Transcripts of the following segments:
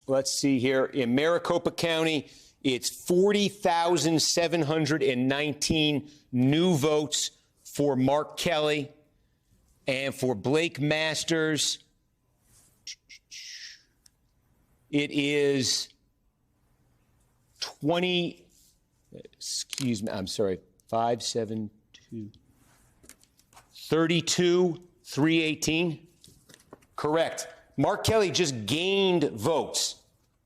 let's see here. In Maricopa County, it's 40,719 new votes for Mark Kelly. And for Blake Masters, it is 32,318. Correct. Mark Kelly just gained votes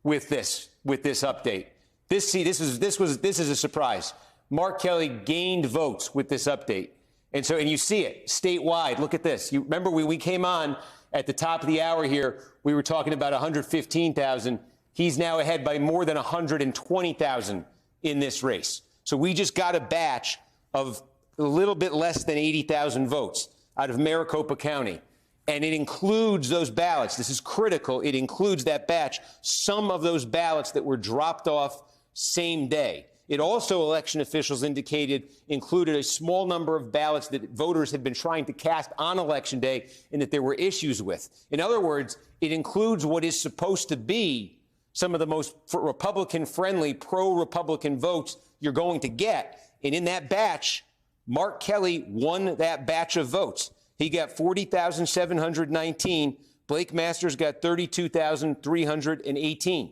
with this update. This is a surprise. Mark Kelly gained votes with this update. And you see it statewide. Look at this. You remember we came on at the top of the hour here. We were talking about 115,000. He's now ahead by more than 120,000 in this race. So we just got a batch of a little bit less than 80,000 votes out of Maricopa County. And it includes those ballots. This is critical. It includes that batch, some of those ballots that were dropped off same day. It also, election officials indicated, included a small number of ballots that voters had been trying to cast on Election Day and that there were issues with. In other words, it includes what is supposed to be some of the most Republican-friendly, pro-Republican votes you're going to get. And in that batch, Mark Kelly won that batch of votes. He got 40,719. Blake Masters got 32,318.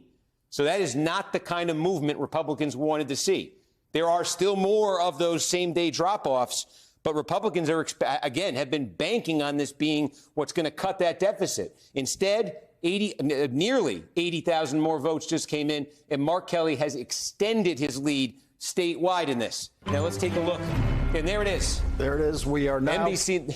So that is not the kind of movement Republicans wanted to see. There are still more of those same-day drop-offs, but Republicans are, again, have been banking on this being what's going to cut that deficit. Instead, nearly 80,000 more votes just came in, and Mark Kelly has extended his lead statewide in this. Now let's take a look. And there it is. There it is. We are now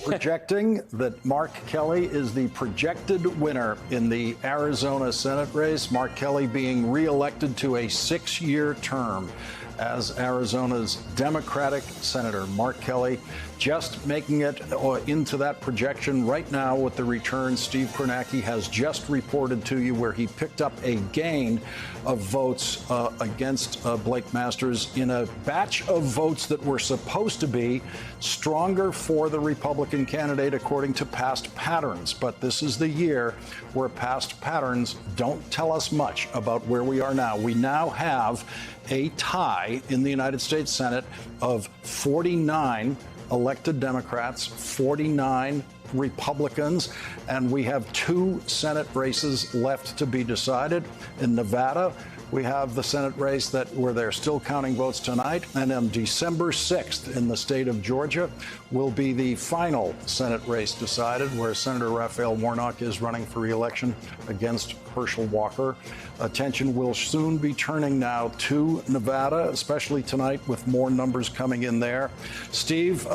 projecting that Mark Kelly is the projected winner in the Arizona Senate race. Mark Kelly being reelected to a 6-year term as Arizona's Democratic senator. Mark Kelly just making it into that projection right now with the return Steve Kornacki has just reported to you, where he picked up a gain of votes against Blake Masters in a batch of votes that were supposed to be stronger for the Republican candidate according to past patterns. But this is the year where past patterns don't tell us much about where we are now. We now have a tie in the United States Senate of 49 elected Democrats, 49 Republicans, and we have 2 Senate races left to be decided. In Nevada, we have the Senate race where they're still counting votes tonight, and on December 6th in the state of Georgia will be the final Senate race decided, where Senator Raphael Warnock is running for re-election against Herschel Walker. Attention will soon be turning now to Nevada, especially tonight with more numbers coming in there. Steve,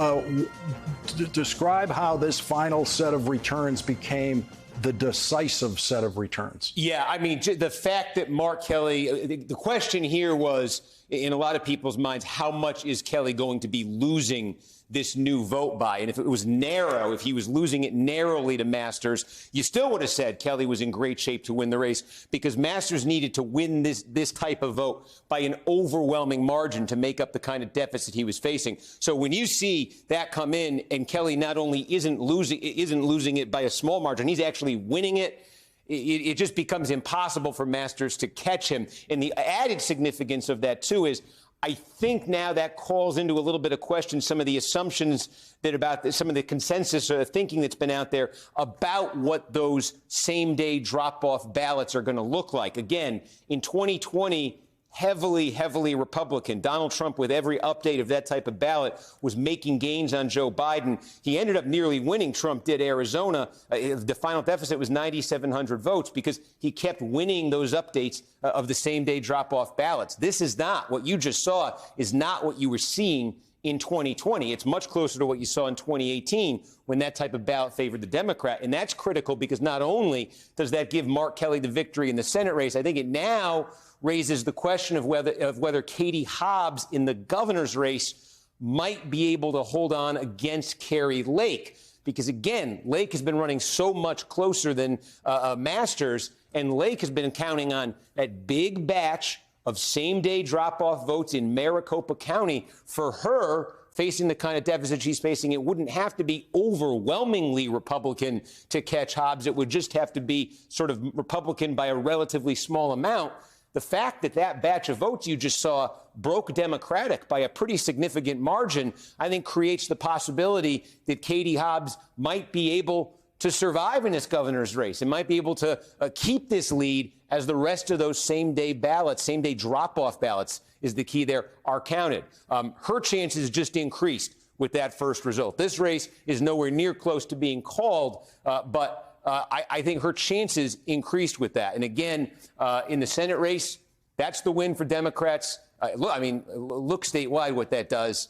describe how this final set of returns became the decisive set of returns. Yeah, I mean, the fact that Mark Kelly, the question here was, in a lot of people's minds, how much is Kelly going to be losing this new vote by? And if it was narrow, if he was losing it narrowly to Masters, you still would have said Kelly was in great shape to win the race, because Masters needed to win this type of vote by an overwhelming margin to make up the kind of deficit he was facing. So when you see that come in and Kelly not only isn't losing it by a small margin, he's actually winning it, it just becomes impossible for Masters to catch him. And the added significance of that, too, is I think now that calls into a little bit of question some of the assumptions that about some of the consensus or thinking that's been out there about what those same-day drop-off ballots are going to look like. Again, in 2020, heavily Republican. Donald Trump, with every update of that type of ballot, was making gains on Joe Biden. He ended up nearly winning. Trump did Arizona. The final deficit was 9,700 votes because he kept winning those updates of the same-day drop-off ballots. This is not what you just saw, is not what you were seeing in 2020. It's much closer to what you saw in 2018 when that type of ballot favored the Democrat. And that's critical because not only does that give Mark Kelly the victory in the Senate race, I think it now raises the question of whether Katie Hobbs in the governor's race might be able to hold on against Kari Lake. Because, again, Lake has been running so much closer than Masters, and Lake has been counting on that big batch of same-day drop-off votes in Maricopa County for her facing the kind of deficit she's facing, it wouldn't have to be overwhelmingly Republican to catch Hobbs. It would just have to be sort of Republican by a relatively small amount. The fact that that batch of votes you just saw broke Democratic by a pretty significant margin, I think creates the possibility that Katie Hobbs might be able to survive in this governor's race and might be able to keep this lead as the rest of those same-day ballots, same-day drop-off ballots is the key there, are counted. Her chances just increased with that first result. This race is nowhere near close to being called, but I think her chances increased with that. And again, in the Senate race, that's the win for Democrats. Look statewide what that does.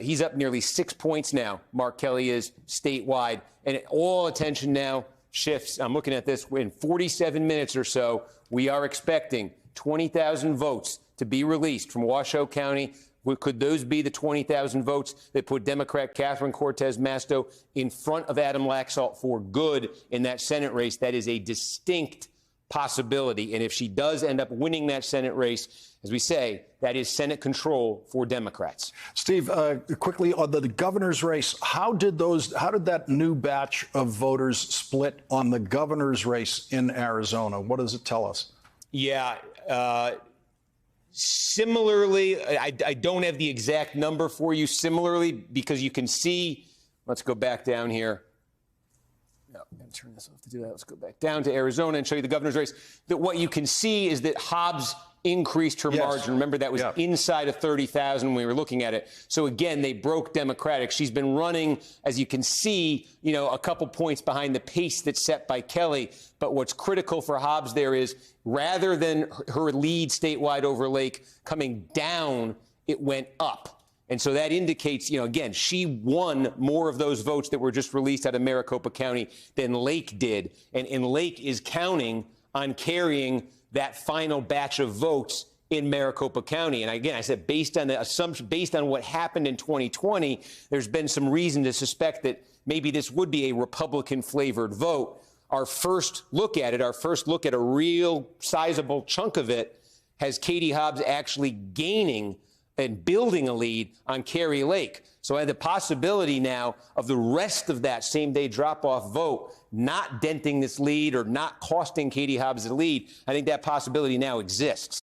He's up nearly 6 points now, Mark Kelly is, statewide. And all attention now shifts. I'm looking at this. In 47 minutes or so, we are expecting 20,000 votes to be released from Washoe County. Could those be the 20,000 votes that put Democrat Catherine Cortez Masto in front of Adam Laxalt for good in that Senate race? That is a distinct possibility. And if she does end up winning that Senate race, as we say, that is Senate control for Democrats. Steve, quickly on the governor's race, how did that new batch of voters split on the governor's race in Arizona? What does it tell us? Yeah. Similarly, I don't have the exact number for you. Similarly, because you can see, let's go back down here. No, I'm going to turn this off to do that. Let's go back down to Arizona and show you the governor's race. That what you can see is that Hobbs increased her margin. Remember, that was inside of 30,000 when we were looking at it. So again, they broke Democratic. She's been running, as you can see, a couple points behind the pace that's set by Kelly. But what's critical for Hobbs there is rather than her lead statewide over Lake coming down, it went up. And so that indicates, again, she won more of those votes that were just released out of Maricopa County than Lake did. And Lake is counting on carrying that final batch of votes in Maricopa County. And again, I said, based on the assumption, based on what happened in 2020, there's been some reason to suspect that maybe this would be a Republican-flavored vote. Our first look at a real sizable chunk of it has Katie Hobbs actually gaining and building a lead on Kari Lake. So I had the possibility now of the rest of that same-day drop-off vote not denting this lead or not costing Katie Hobbs the lead. I think that possibility now exists.